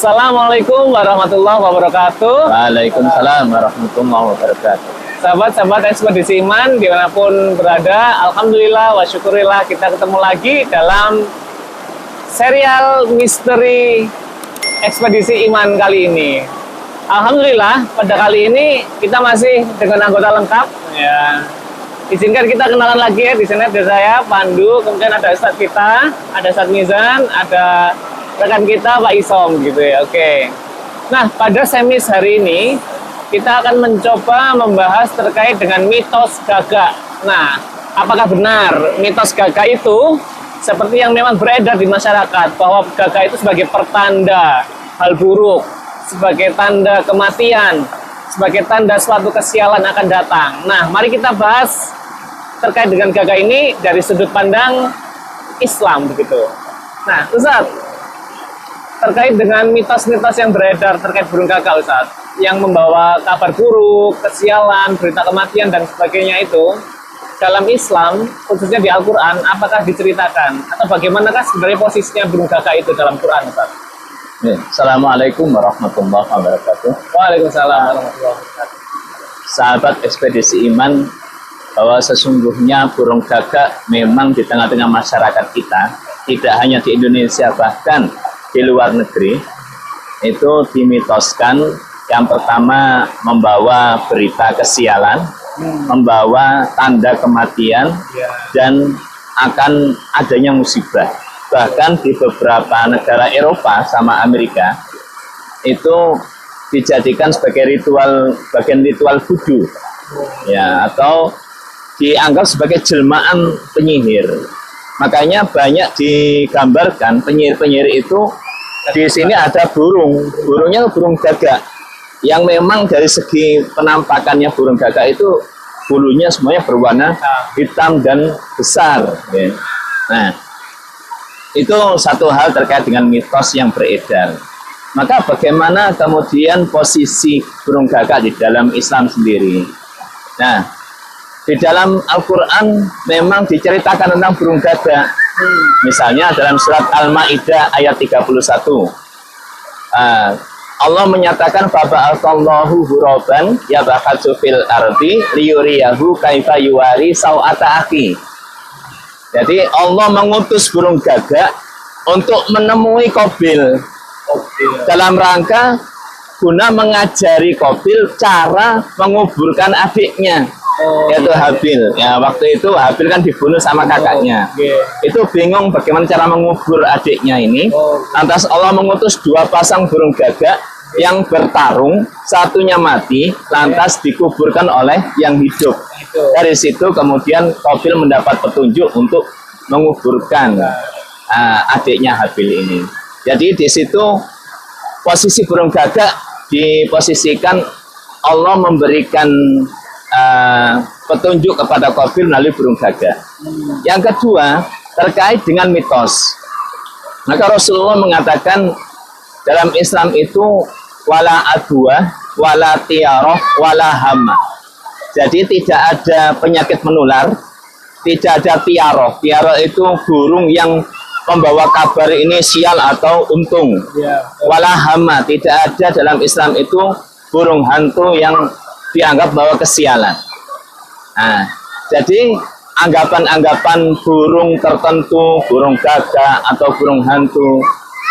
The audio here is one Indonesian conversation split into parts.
Assalamualaikum warahmatullahi wabarakatuh. Waalaikumsalam warahmatullahi wabarakatuh. Sahabat-sahabat ekspedisi iman dimanapun berada, alhamdulillah wa syukurillah kita ketemu lagi dalam serial misteri ekspedisi iman kali ini. Alhamdulillah pada kali ini kita masih dengan anggota lengkap. Ya, izinkan kita kenalan lagi ya. Di sini ada saya Pandu, kemudian ada Ustadz kita, ada Ustadz Mizan, ada rekan kita Pak Isom gitu ya. Oke. Nah, pada semis hari ini kita akan mencoba membahas terkait dengan mitos gagak. Nah, apakah benar mitos gagak itu seperti yang memang beredar di masyarakat, bahwa gagak itu sebagai pertanda hal buruk, sebagai tanda kematian, sebagai tanda suatu kesialan akan datang. Nah, mari kita bahas terkait dengan gagak ini dari sudut pandang Islam begitu. Nah, Ustadz, terkait dengan mitos-mitos yang beredar terkait burung gagak, Ustaz, yang membawa kabar buruk, kesialan, berita kematian dan sebagainya itu, dalam Islam, khususnya di Al-Quran, apakah diceritakan atau bagaimanakah sebenarnya posisinya burung gagak itu dalam Quran, Ustaz? Assalamualaikum warahmatullahi wabarakatuh. Waalaikumsalam warahmatullahi wabarakatuh. Sahabat ekspedisi iman, bahwa sesungguhnya burung gagak memang di tengah-tengah masyarakat kita, tidak hanya di Indonesia, bahkan di luar negeri, itu dimitoskan yang pertama membawa berita kesialan, membawa tanda kematian, dan akan adanya musibah. Bahkan di beberapa negara Eropa sama Amerika itu dijadikan sebagai ritual, bagian ritual voodoo ya, atau dianggap sebagai jelmaan penyihir. Makanya banyak digambarkan penyihir-penyihir itu. Di sini ada burungnya burung gagak, yang memang dari segi penampakannya burung gagak itu bulunya semuanya berwarna hitam dan besar. Ya. Nah, itu satu hal terkait dengan mitos yang beredar. Maka bagaimana kemudian posisi burung gagak di dalam Islam sendiri? Nah, di dalam Al-Quran memang diceritakan tentang burung gagak. Misalnya dalam surat Al-Ma'idah ayat 31, Allah menyatakan faba'athallahu ghuraban yabhatsu fil ardi liyuriyahu kaifa yuwari sawata akhi. Jadi Allah mengutus burung gagak untuk menemui Qabil dalam rangka guna mengajari Qabil cara menguburkan adiknya, yaitu Habil. Ya, waktu itu Habil kan dibunuh sama kakaknya. Itu bingung bagaimana cara mengubur adiknya ini. Lantas Allah mengutus dua pasang burung gagak yang bertarung, satunya mati, lantas dikuburkan oleh yang hidup. Dari situ kemudian Qabil mendapat petunjuk untuk menguburkan adiknya Habil ini. Jadi di situ posisi burung gagak diposisikan, Allah memberikan petunjuk kepada Qabil melalui burung gagak. Yang kedua, terkait dengan mitos. Maka Rasulullah mengatakan dalam Islam itu wala adwa, wala tiaroh, wala hama. Jadi tidak ada penyakit menular, tidak ada tiaroh. Tiaroh itu burung yang membawa kabar ini sial atau untung. Wala hama, tidak ada dalam Islam itu burung hantu yang dianggap bawa kesialan. Nah, jadi anggapan-anggapan burung tertentu, burung gagak atau burung hantu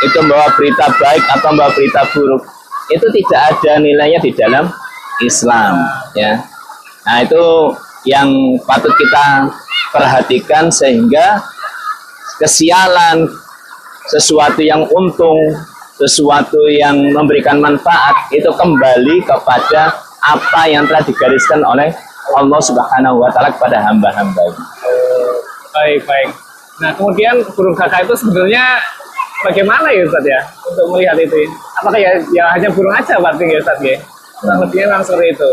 itu membawa berita baik atau membawa berita buruk, itu tidak ada nilainya di dalam Islam. Ya, nah itu yang patut kita perhatikan, sehingga kesialan, sesuatu yang untung, sesuatu yang memberikan manfaat itu kembali kepada apa yang telah digariskan oleh Allah Subhanahu wa Ta'ala kepada hamba-hambanya. Baik. Nah, kemudian burung gagak itu sebenarnya bagaimana ya Ustaz ya untuk melihat itu? Apakah ya hanya burung aja berarti ya Ustaz ya? Kurang lebihnya memang seperti itu.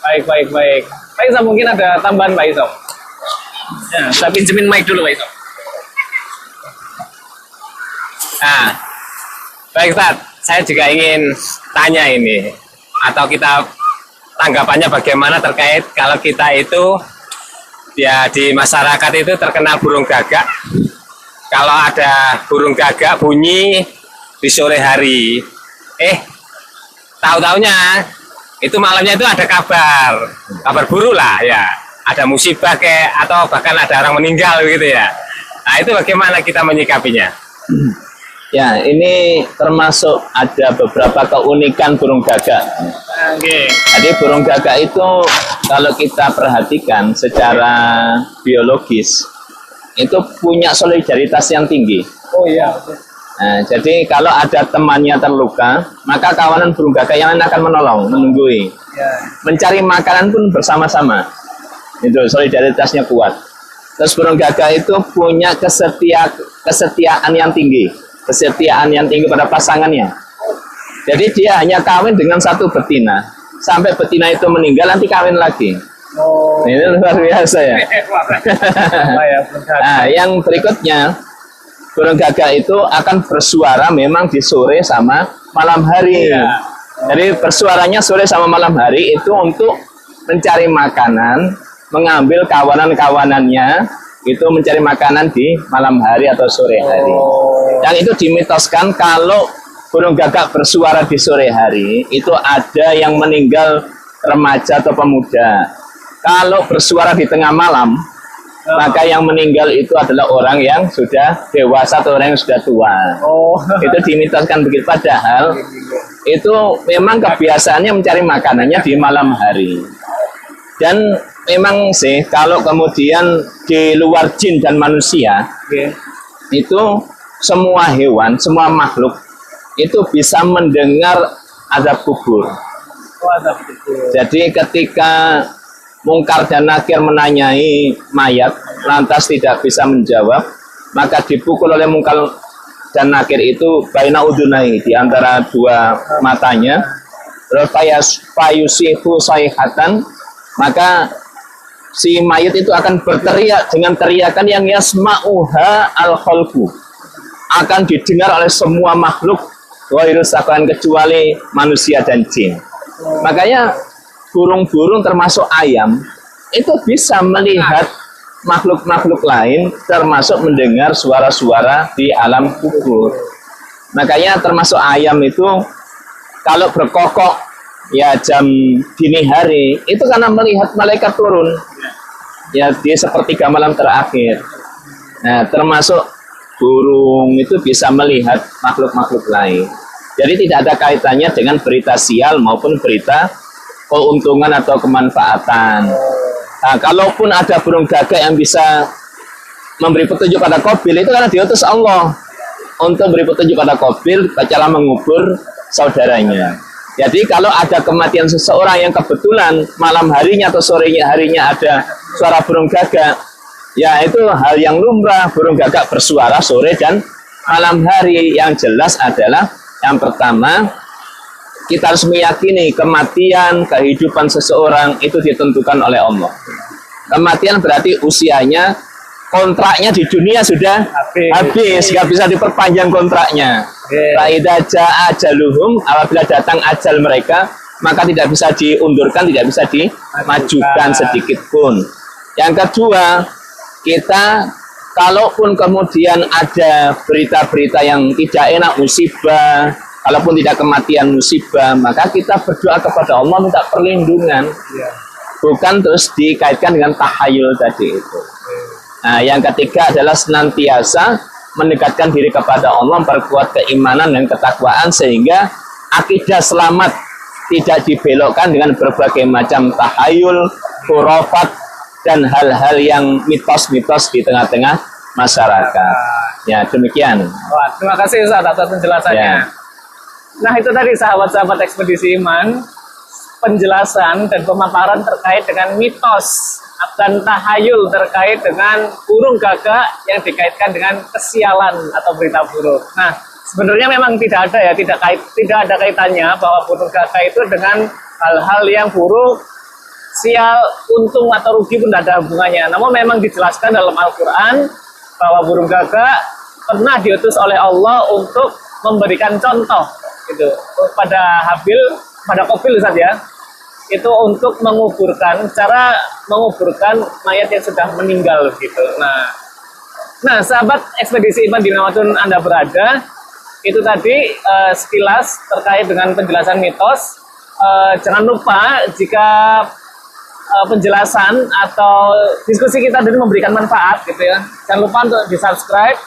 Baik. Pak Isom, mungkin ada tambahan Pak Isom? Ya, saya pinjemin mic dulu Pak Isom. Nah, baik Ustaz, saya juga ingin tanya ini, atau kita tanggapannya bagaimana terkait kalau kita itu ya di masyarakat itu terkenal burung gagak. Kalau ada burung gagak bunyi di sore hari. Tahu-taunya itu malamnya itu ada kabar buruk lah ya. Ada musibah atau bahkan ada orang meninggal gitu ya. Nah itu bagaimana kita menyikapinya? Ya, ini termasuk ada beberapa keunikan burung gagak. Oke. Jadi burung gagak itu kalau kita perhatikan secara biologis itu punya solidaritas yang tinggi. Oh iya. Nah, jadi kalau ada temannya terluka, maka kawanan burung gagak yang lain akan menolong, menunggui. Ya. Mencari makanan pun bersama-sama. Itu solidaritasnya kuat. Terus burung gagak itu punya kesetiaan yang tinggi. Kesetiaan yang tinggi pada pasangannya. Jadi dia hanya kawin dengan satu betina. Sampai betina itu meninggal, nanti kawin lagi. Oh. Ini luar biasa ya. Ya, Nah, yang berikutnya, burung gagak itu akan bersuara memang di sore sama malam hari. Iya. Jadi bersuaranya sore sama malam hari itu untuk mencari makanan, mengambil kawanan-kawanannya, itu mencari makanan di malam hari atau sore hari. Yang itu dimitoskan kalau burung gagak bersuara di sore hari, itu ada yang meninggal remaja atau pemuda. Kalau bersuara di tengah malam, maka yang meninggal itu adalah orang yang sudah dewasa atau orang yang sudah tua. Itu dimitoskan begitu. Padahal itu memang kebiasaannya mencari makanannya di malam hari. Dan memang sih kalau kemudian di luar jin dan manusia, itu semua hewan, semua makhluk itu bisa mendengar azab kubur. Jadi ketika Mungkar dan Nakir menanyai mayat, lantas tidak bisa menjawab, maka dipukul oleh Mungkar dan Nakir itu baina udunai, di antara dua matanya. Terus fayusihu sayhatan, maka si mayat itu akan berteriak dengan teriakan yang yasma'uha al-khalqu, akan didengar oleh semua makhluk kecuali manusia dan jin. Makanya burung-burung termasuk ayam itu bisa melihat makhluk-makhluk lain, termasuk mendengar suara-suara di alam kubur. Makanya termasuk ayam itu kalau berkokok ya jam dini hari itu karena melihat malaikat turun ya di sepertiga malam terakhir. Nah, termasuk burung itu bisa melihat makhluk-makhluk lain. Jadi tidak ada kaitannya dengan berita sial maupun berita keuntungan atau kemanfaatan. Nah, kalaupun ada burung gagak yang bisa memberi petunjuk pada Qabil, itu karena diutus Allah untuk beri petunjuk pada Qabil, bacalah mengubur saudaranya. Jadi kalau ada kematian seseorang yang kebetulan malam harinya atau sore harinya ada suara burung gagak, ya itu hal yang lumrah. Burung gagak bersuara sore dan malam hari. Yang jelas adalah yang pertama, kita harus meyakini kematian, kehidupan seseorang itu ditentukan oleh Allah. Kematian berarti usianya, kontraknya di dunia sudah habis, nggak bisa diperpanjang kontraknya. Fa'idza jaa ajaluhum, apabila datang ajal mereka, maka tidak bisa diundurkan, tidak bisa dimajukan sedikit pun. Yang kedua, kita kalaupun kemudian ada berita-berita yang tidak enak, musibah, kalaupun tidak kematian, musibah, maka kita berdoa kepada Allah minta perlindungan. Bukan terus dikaitkan dengan tahayul tadi itu. Nah, yang ketiga adalah senantiasa mendekatkan diri kepada Allah, memperkuat keimanan dan ketakwaan sehingga akidah selamat tidak dibelokkan dengan berbagai macam tahayul, khurafat, dan hal-hal yang mitos-mitos di tengah-tengah masyarakat. Ya, demikian. Wah, terima kasih Ustaz atas penjelasannya. Ya. Nah, itu tadi sahabat-sahabat ekspedisi iman, penjelasan dan pemaparan terkait dengan mitos dan tahayul terkait dengan burung gagak yang dikaitkan dengan kesialan atau berita buruk. Nah, sebenarnya memang tidak ada ya, tidak ada kaitannya bahwa burung gagak itu dengan hal-hal yang buruk, sial, untung atau rugi pun tidak ada hubungannya. Namun memang dijelaskan dalam Al-Quran bahwa burung gagak pernah diutus oleh Allah untuk memberikan contoh gitu pada Qabil Ustaz ya, itu untuk menguburkan, cara menguburkan mayat yang sudah meninggal gitu. Nah sahabat ekspedisi iman dimanapun Anda berada, Itu tadi sekilas terkait dengan penjelasan mitos. Jangan lupa jika penjelasan atau diskusi kita tadi memberikan manfaat gitu ya. Jangan lupa untuk di-subscribe,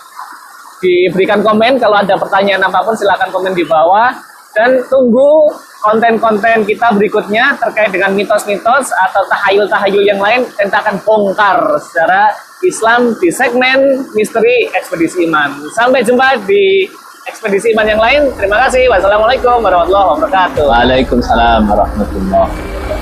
diberikan komen. Kalau ada pertanyaan apapun silakan komen di bawah, dan tunggu konten-konten kita berikutnya terkait dengan mitos-mitos atau tahayul-tahayul yang lain. Kita akan bongkar secara Islam di segmen Misteri Ekspedisi Iman. Sampai jumpa di Ekspedisi Iman yang lain. Terima kasih. Wassalamualaikum warahmatullahi wabarakatuh. Waalaikumsalam warahmatullahi wabarakatuh.